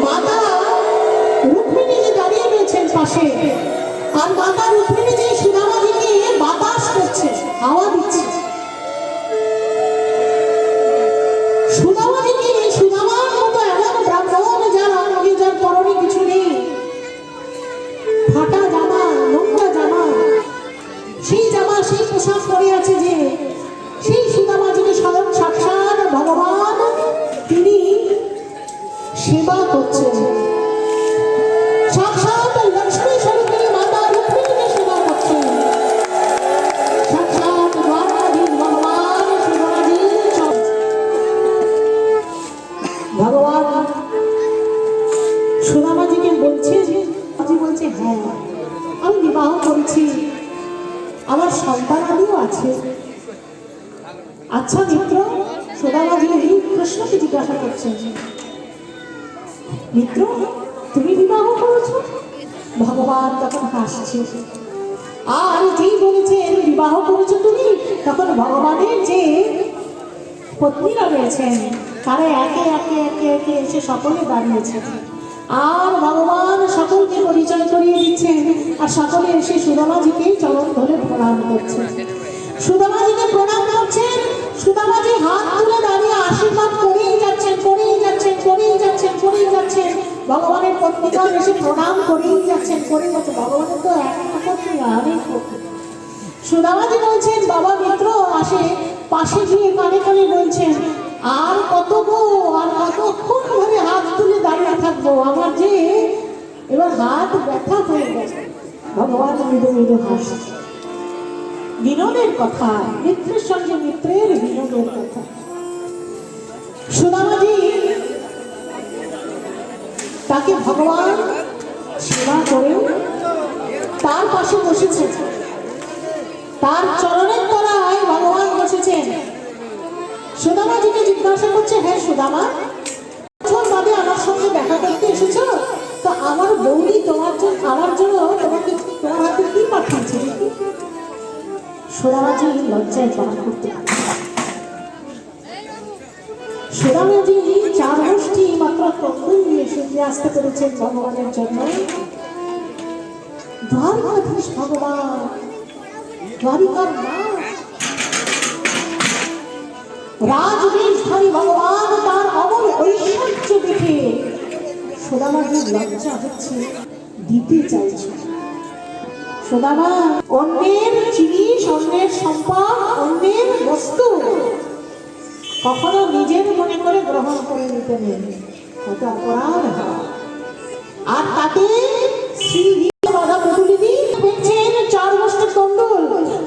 মাতা রুক্মিণী যে দাঁড়িয়ে রয়েছেন পাশে, আর মাতা রুক্মিণী যে সুদামাজিকে বাতাস করছে, হাওয়া দিচ্ছে। সুদামাজিকে সুদামার মতো এমন ব্রাহ্মণ যার অঙ্গে যার পরনে কিছু নেই, ফাটা জামা, নোংরা জামা, সেই জামা সেই পোশাক পরে আছে, যে সেই সুদামাজিকে স্বয়ং সাক্ষাৎ ভগবান তিনি সেবা করছেন। সাক্ষাৎ লক্ষ্মী স্বরূপিণী মাতা রুক্মিণীকে সেবা করছেন। সাক্ষাৎ দ্বারাধীন ভগবান সুদামাজি ভগবান সুদামাজিকে বলছে, বলছে হ্যাঁ আমি বিবাহ করেছি, আমার সন্তানাদিও আছে। আচ্ছা মিত্র, সুদামাজি কৃষ্ণকে জিজ্ঞাসা করছেন, মিত্র তুমি বিবাহ করেছো? ভগবান তখন হাসছে, আর যেই বলেছেন বিবাহ করেছো তুমি, তখন ভগবানের যে পত্নীরা রয়েছেন তারা একে একে একে একে এসে সকলে দাঁড়িয়েছে, আর ভগবান সকলকে পরিচয় করিয়ে দিচ্ছেন, আর সকলে এসে সুদামাজিকে চরণ ধরে প্রণাম করছেন। সুদামাজিকে প্রণাম করছেন, সুদামাজি হাত তুলে দাঁড়িয়ে আশীর্বাদ করেই যাচ্ছেন, করেই যাচ্ছেন, করেই যাচ্ছেন, করেই যাচ্ছেন। ভগবানের পত্নীগণ এসে প্রণাম করেই যাচ্ছেন, করেই যাচ্ছেন। ভগবানের তো একটা পত্নী, অনেক পত্নী। সুদামাজি বলছেন, বাবা মিত্র আসে পাশে গিয়ে কানে কানে বলছেন, আর কত গো, আর কতক্ষণ ধরে হাত তুলে দাঁড়িয়ে থাকবো, আমার যে এবার হাত ব্যথা হয়ে গেছে। ভগবান মৃদু মৃদু হাসছে। বিনোদের কথা, মিত্রের সঙ্গে মিত্রের বিনোদের কথা। সুদামাজি তাকে ভগবান সেবা করে তার পাশে বসেছেন, তার চরণের তলায় ভগবান বসেছেন। সুদামাজিকে জিজ্ঞাসা করছে, হ্যাঁ সুদামা, বছর বাদে আমার সঙ্গে দেখা করতে এসেছ, তো আমার বৌদি তোমার জন্য, আমার জন্য তোমাকে তোমার হাতে কি পাঠিয়েছে? সুদামাজি লজ্জায় পালন করতে, সুদামাজি 4 মুষ্টি মাত্র কন্দল নিয়ে সূর্যে আসতে পেরেছেন ভগবানের জন্য। দ্বারকাধীশ ভগবান, দ্বারিকার রাজবেশধারী ভগবান তার অমর ঐশ্বর্য দেখে সুদামাজির লজ্জা হচ্ছে, দিতে চাইছে। সুদামা অন্যের জিনিস, অন্যের সম্পদ, অন্যের বস্তু কখনো নিজের মনে করে গ্রহণ করে নিতে নেই, তাতে অপরাধ হয়। আর তাতে শ্রী রাধা প্রতিনিধি দেখছেন 4 মুষ্টি তণ্ডুল,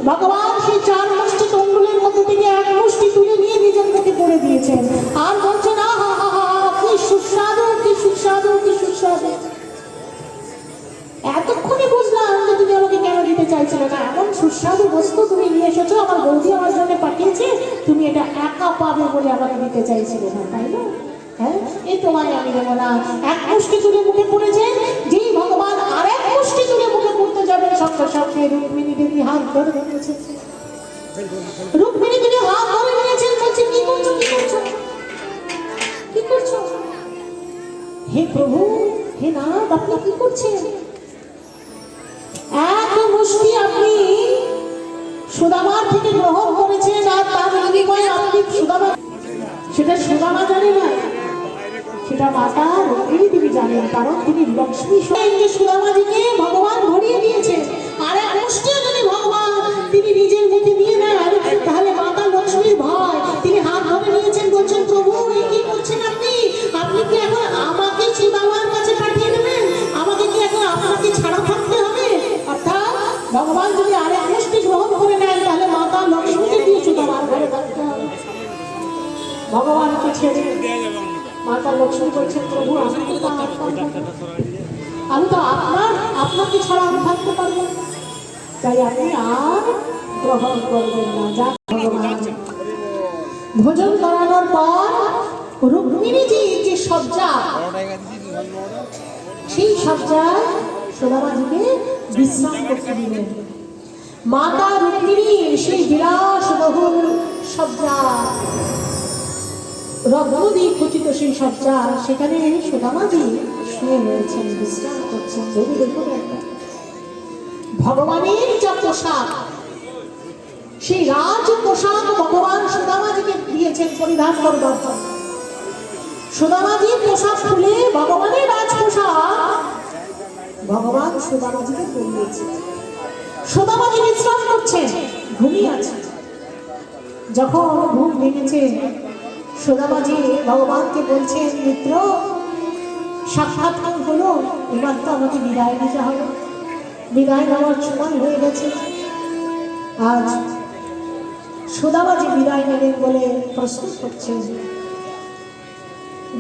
ভগবান সেই 4 মুষ্টি তণ্ডুলের মধ্যে থেকে 1 মুষ্টি তুলে নিয়ে নিজের মুখে করে দিয়েছেন, আর বলছেন আহা হা হা, কি সুস্বাদু, কি সুস্বাদু, কি সুস্বাদু। এতক্ষণে বুঝলাম যে তুমি আমাকে কেন দিতে চাইছিলে না, এমন সুস্বাদু বস্তু তুমি নিয়ে এসেছো, আমার বৌদি আমার জন্য পাঠিয়েছে, তুমি এটা একা পাবে বলে আমাকে দিতে চাইছিলে না, তাই না? হ্যাঁ, এই তোমায় আমি দেবো না। 1 মুষ্টি তুলে মুখে পড়েছেন, যেই ভগবান আর 1 মুষ্টি তুলে মুখে পড়তে যাবেন, সঙ্গে সঙ্গে রুক্মিণী দেবী হাত ধরে নিয়েছেন। রুক্মিণী দেবী হাত ধরে নিয়েছেন, বলছেন কি করছো, কি করছো, কি করছো? হে প্রভু, হে নাথ, আপনি কি করছেন? 1 মুষ্টি আপনি সুদামার থেকে গ্রহণ করেছেন, আর তার বিনিময়ে আপনি সুদামা, সেটা সুদামা জানে না, সেটা মাতা রুক্মিণী দেবী জানেন, কারণ তিনি লক্ষ্মী স্বয়ং সুদামাজিকে ভগবান ভরিয়ে দিয়েছেন। আর 1 মুষ্টিও যদি ভগবান তিনি নিজের মুখে নিয়ে নেন, তাহলে মাতা লক্ষ্মীর ভয়, তিনি হাত ধরে নিয়েছেন, বলছেন প্রভু এই কি করছেন আপনি? আপনি কি এখন আমাকে সুদামার কাছে পাঠিয়ে দেবেন? আমাকে কি এখন আপনাকে ছাড়া থাকতে হবে? অর্থাৎ ভগবান যদি আর 1 মুষ্টি গ্রহণ করে নেন, তাহলে মাতা লক্ষ্মীকে দিয়ে সুদামার ঘরে থাকতে হবে। ভগবানকে ছেড়ে মাতা লক্ষ্মী বলছেন, প্রভু আমি তো আপনাকে ছাড়া আমি থাকতে পারবো না, তাই আপনি আর গ্রহণ করবেন না। যা ভগবান ভোজন করানোর পর রুক্মিণীজি যে সজ্জা, সেই সজ্জায় সুদামাজিকে বিশ্রাম করতে দিলেন। মাতা রুক্মিণীর সেই বিলাসবহুল সজ্জা রত্ন দিয়ে খচিত সেই সজ্জা, সেখানে সুদামাজি শুয়ে রয়েছেন, বিশ্রাম করছেন। দেবী দেখুন একটা ভগবানের যা পোশাক, সেই রাজ পোশাক ভগবান সুদামাজিকে দিয়েছেন পরিধান করবার জন্য। সুদামাজির পোশাক খুলে ভগবানের রাজ পোশাক ভগবান সুদামাজিকে পরিয়েছেন। সুদামাজি বিশ্রাম করছেন, ঘুমিয়ে আছে। যখন ঘুম ভেঙেছে, সুদামাজি ভগবানকে বলছেন, মিত্র সাক্ষাৎকার হলো, এবার তো আমাকে বিদায় নিতে হবে, বিদায় নেওয়ার সময় হয়ে গেছে। আজ সুদামাজি বিদায় নেবেন বলে প্রস্তুত হচ্ছে।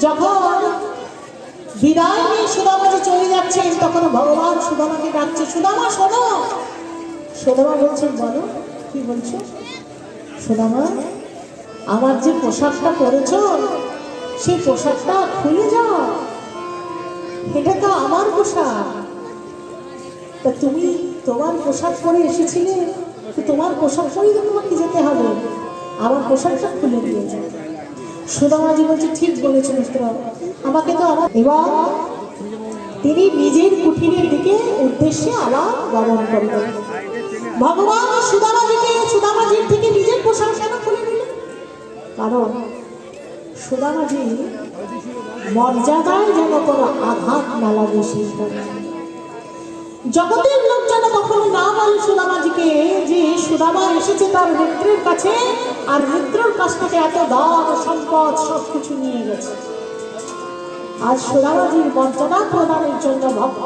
যখন বিদায় নিয়ে সুদামাজি চলে যাচ্ছেন, তখন ভগবান সুদামাকে ডাকছে, সুদামা শোনো। সুদামা বলছেন, বলো কি বলছো? সুদামা, আমার যে পোশাকটা পরেছ, সেই পোশাকটা খুলে যাও, এটা তো আমার পোশাক। তা তুমি তোমার পোশাক পরে এসেছিলে, তোমার পোশাক পরেই তো তোমাকে যেতে হবে, আমার পোশাকটা খুলে দিয়ে যাও। সুদামাজি বলছে, ঠিক বলেছো মিত্র, আমাকে তো আমার। এবার তিনি নিজের কুঠিরের দিকে উদ্দেশ্যে আবার গমন করবেন। ভগবান সুদামাজির থেকে নিজের পোশাক কেন খুলে নিলেন? কারণ সুদামাজি মর্যাদায় যেন কোনো আঘাত না লাগে, সেই কারণে। জগতের লোক যেন কখনো না বলে সুদামাজিকে যে সুদামা এসেছে তার মিত্রের কাছে, আর মিত্রের কাছ থেকে এত দাম সম্পদ সবকিছু নিয়ে গেছে। আর সুদামাজির মর্যাদা প্রদানের জন্য ভক্ত